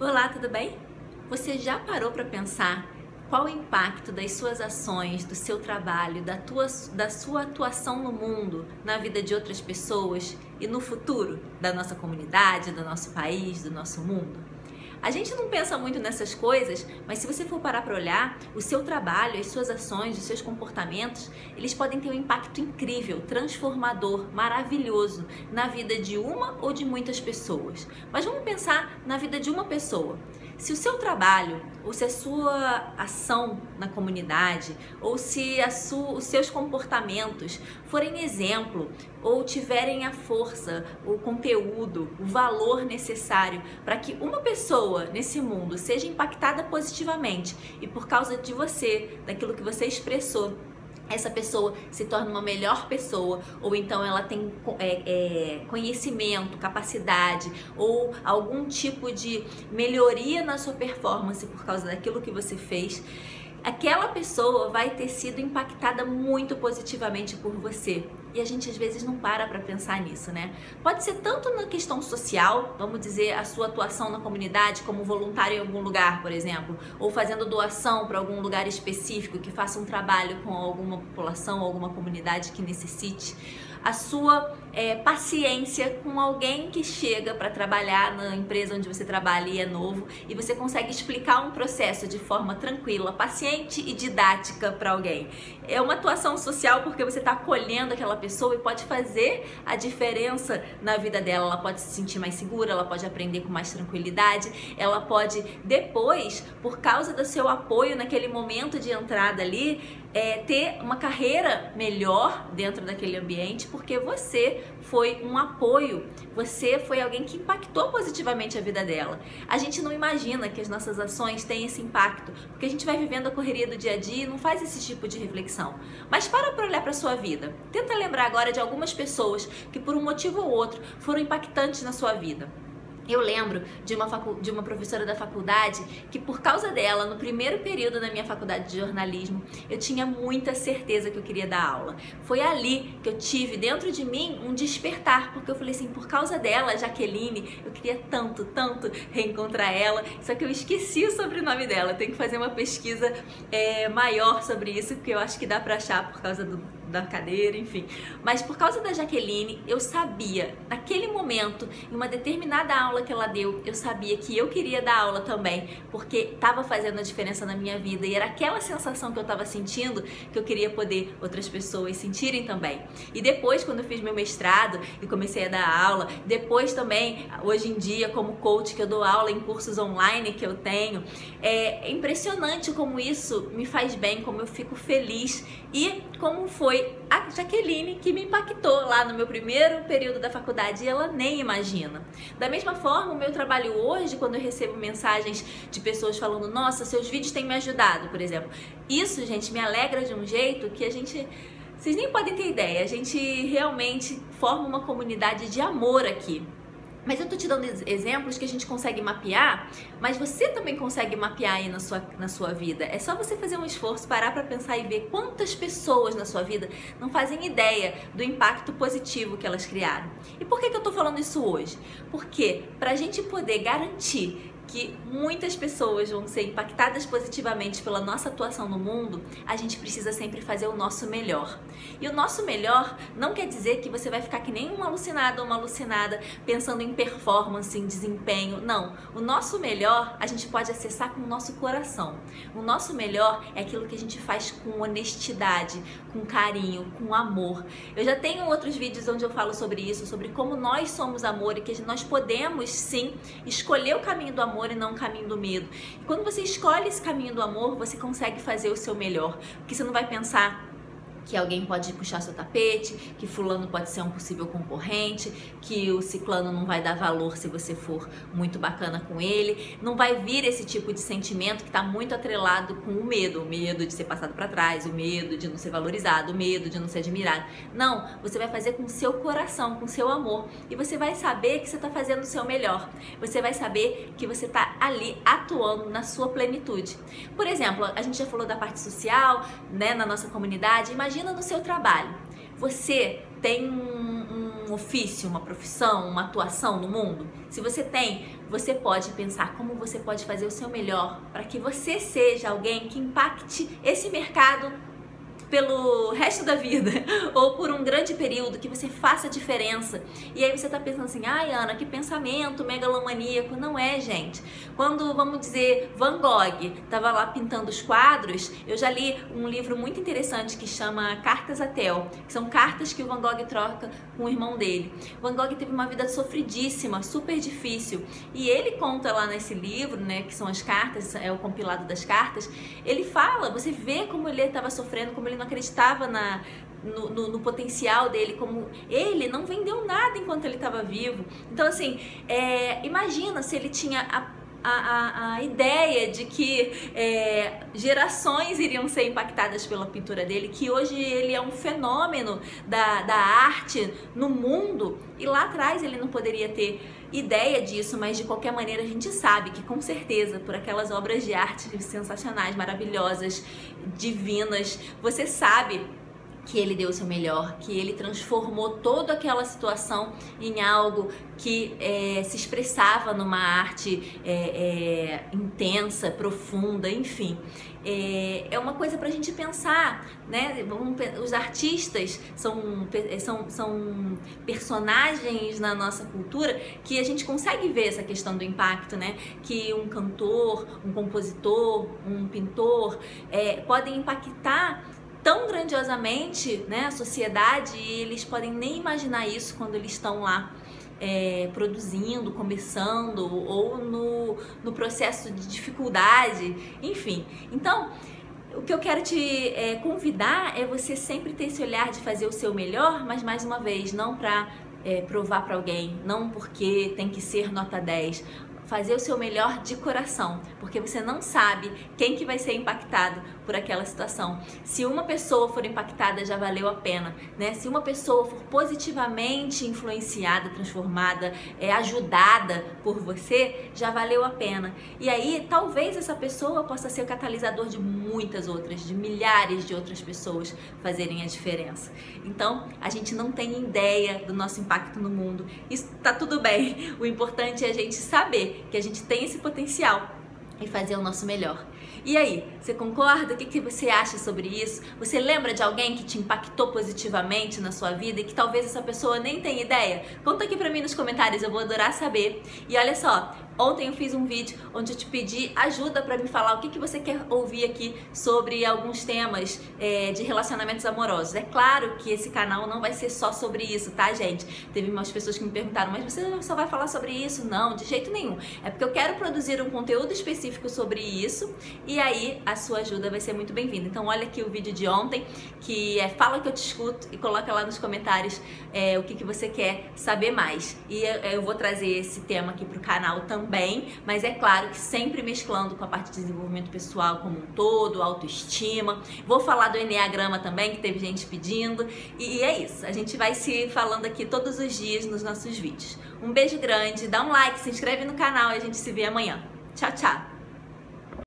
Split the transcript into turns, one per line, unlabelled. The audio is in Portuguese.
Olá, tudo bem? Você já parou para pensar qual o impacto das suas ações, do seu trabalho, da sua atuação no mundo, na vida de outras pessoas e no futuro da nossa comunidade, do nosso país, do nosso mundo? A gente não pensa muito nessas coisas, mas se você for parar para olhar, o seu trabalho, as suas ações, os seus comportamentos, eles podem ter um impacto incrível, transformador, maravilhoso na vida de uma ou de muitas pessoas. Mas vamos pensar na vida de uma pessoa. Se o seu trabalho, ou se a sua ação na comunidade, ou se os seus comportamentos forem exemplo, ou tiverem a força, o conteúdo, o valor necessário para que uma pessoa nesse mundo seja impactada positivamente e por causa de você, daquilo que você expressou, essa pessoa se torna uma melhor pessoa, ou então ela tem conhecimento, capacidade ou algum tipo de melhoria na sua performance por causa daquilo que você fez, aquela pessoa vai ter sido impactada muito positivamente por você. E a gente às vezes não para pensar nisso, né? Pode ser tanto na questão social, vamos dizer, a sua atuação na comunidade como voluntário em algum lugar, por exemplo, ou fazendo doação para algum lugar específico que faça um trabalho com alguma população, alguma comunidade que necessite. A sua paciência com alguém que chega para trabalhar na empresa onde você trabalha e é novo, e você consegue explicar um processo de forma tranquila, paciente e didática para alguém. É uma atuação social porque você está acolhendo aquela pessoa e pode fazer a diferença na vida dela. Ela pode se sentir mais segura, ela pode aprender com mais tranquilidade, ela pode depois, por causa do seu apoio naquele momento de entrada ali, ter uma carreira melhor dentro daquele ambiente, porque você foi um apoio, você foi alguém que impactou positivamente a vida dela. A gente não imagina que as nossas ações têm esse impacto, porque a gente vai vivendo a correria do dia a dia e não faz esse tipo de reflexão. Mas para olhar para a sua vida, tenta lembrar agora de algumas pessoas que por um motivo ou outro foram impactantes na sua vida. Eu lembro de uma professora da faculdade que, por causa dela, no primeiro período da minha faculdade de jornalismo, eu tinha muita certeza que eu queria dar aula. Foi ali que eu tive dentro de mim um despertar, porque eu falei assim, por causa dela, Jaqueline, eu queria tanto reencontrar ela, só que eu esqueci o sobrenome dela. Eu tenho que fazer uma pesquisa maior sobre isso, porque eu acho que dá pra achar por causa da cadeira, enfim. Mas por causa da Jaqueline, eu sabia, naquele momento, em uma determinada aula que ela deu, eu sabia que eu queria dar aula também, porque estava fazendo a diferença na minha vida e era aquela sensação que eu estava sentindo que eu queria poder outras pessoas sentirem também. E depois, quando eu fiz meu mestrado e comecei a dar aula, depois também, hoje em dia, como coach, que eu dou aula em cursos online que eu tenho, é impressionante como isso me faz bem, como eu fico feliz e como foi a Jaqueline que me impactou lá no meu primeiro período da faculdade e ela nem imagina. Da mesma forma, o meu trabalho hoje, quando eu recebo mensagens de pessoas falando, nossa, seus vídeos têm me ajudado, por exemplo. Isso, gente, me alegra de um jeito que vocês nem podem ter ideia, a gente realmente forma uma comunidade de amor aqui. Mas eu tô te dando exemplos que a gente consegue mapear, mas você também consegue mapear aí na sua vida. É só você fazer um esforço, parar pra pensar e ver quantas pessoas na sua vida não fazem ideia do impacto positivo que elas criaram. E por que eu tô falando isso hoje? Porque pra gente poder garantir que muitas pessoas vão ser impactadas positivamente pela nossa atuação no mundo, a gente precisa sempre fazer o nosso melhor. E o nosso melhor não quer dizer que você vai ficar que nem um alucinado ou uma alucinada pensando em performance, em desempenho. Não. O nosso melhor a gente pode acessar com o nosso coração. O nosso melhor é aquilo que a gente faz com honestidade, com carinho, com amor. Eu já tenho outros vídeos onde eu falo sobre isso, sobre como nós somos amor e que nós podemos sim escolher o caminho do amor e não o caminho do medo. E quando você escolhe esse caminho do amor, você consegue fazer o seu melhor, porque você não vai pensar que alguém pode puxar seu tapete, que fulano pode ser um possível concorrente, que o ciclano não vai dar valor se você for muito bacana com ele. Não vai vir esse tipo de sentimento que está muito atrelado com o medo de ser passado para trás, o medo de não ser valorizado, o medo de não ser admirado. Não, você vai fazer com o seu coração, com o seu amor, e você vai saber que você está fazendo o seu melhor. Você vai saber que você está ali atuando na sua plenitude. Por exemplo, a gente já falou da parte social, né, na nossa comunidade. Imagina no seu trabalho, você tem um um ofício, uma profissão, uma atuação no mundo? Se você tem, você pode pensar como você pode fazer o seu melhor para que você seja alguém que impacte esse mercado pelo resto da vida ou por um grande período, que você faça diferença. E aí você tá pensando assim, ai Ana, que pensamento megalomaníaco. Não é, gente. Quando, vamos dizer, Van Gogh tava lá pintando os quadros, eu já li um livro muito interessante que chama Cartas a Theo, que são cartas que o Van Gogh troca com o irmão dele. Van Gogh teve uma vida sofridíssima, super difícil, e ele conta lá nesse livro, né, que são as cartas, é o compilado das cartas, ele fala, você vê como ele estava sofrendo, como ele não acreditava no potencial dele, como ele não vendeu nada enquanto ele estava vivo. Então assim, imagina se ele tinha a ideia de que gerações iriam ser impactadas pela pintura dele, que hoje ele é um fenômeno da arte no mundo, e lá atrás ele não poderia ter ideia disso, mas de qualquer maneira a gente sabe que com certeza por aquelas obras de arte sensacionais, maravilhosas, divinas, você sabe que ele deu o seu melhor, que ele transformou toda aquela situação em algo que se expressava numa arte intensa, profunda, enfim. É uma coisa pra gente pensar, né? Os artistas são personagens na nossa cultura que a gente consegue ver essa questão do impacto, né? Que um cantor, um compositor, um pintor podem impactar tão grandiosamente, né, a sociedade, e eles podem nem imaginar isso quando eles estão lá produzindo, começando, ou no processo de dificuldade, enfim. Então, o que eu quero te convidar é você sempre ter esse olhar de fazer o seu melhor, mas mais uma vez, não para provar para alguém, não porque tem que ser nota 10, fazer o seu melhor de coração, porque você não sabe quem que vai ser impactado por aquela situação. Se uma pessoa for impactada, já valeu a pena, né? Se uma pessoa for positivamente influenciada, transformada, ajudada por você, já valeu a pena. E aí, talvez essa pessoa possa ser o catalisador de muitas outras, de milhares de outras pessoas fazerem a diferença. Então, a gente não tem ideia do nosso impacto no mundo. Isso tá tudo bem. O importante é a gente saber que a gente tem esse potencial e fazer o nosso melhor. E aí, você concorda? O que você acha sobre isso? Você lembra de alguém que te impactou positivamente na sua vida e que talvez essa pessoa nem tenha ideia? Conta aqui pra mim nos comentários, eu vou adorar saber. E olha só, ontem eu fiz um vídeo onde eu te pedi ajuda pra me falar o que você quer ouvir aqui sobre alguns temas de relacionamentos amorosos. É claro que esse canal não vai ser só sobre isso, tá, gente? Teve umas pessoas que me perguntaram, mas você só vai falar sobre isso? Não, de jeito nenhum. É porque eu quero produzir um conteúdo específico sobre isso, e aí a sua ajuda vai ser muito bem-vinda. Então olha aqui o vídeo de ontem, que Fala que eu te escuto, e coloca lá nos comentários o que você quer saber mais. E eu vou trazer esse tema aqui pro canal também, mas é claro que sempre mesclando com a parte de desenvolvimento pessoal como um todo, autoestima. Vou falar do Enneagrama também, que teve gente pedindo, e é isso. A gente vai se falando aqui todos os dias nos nossos vídeos. Um beijo grande, dá um like, se inscreve no canal e a gente se vê amanhã. Tchau, tchau!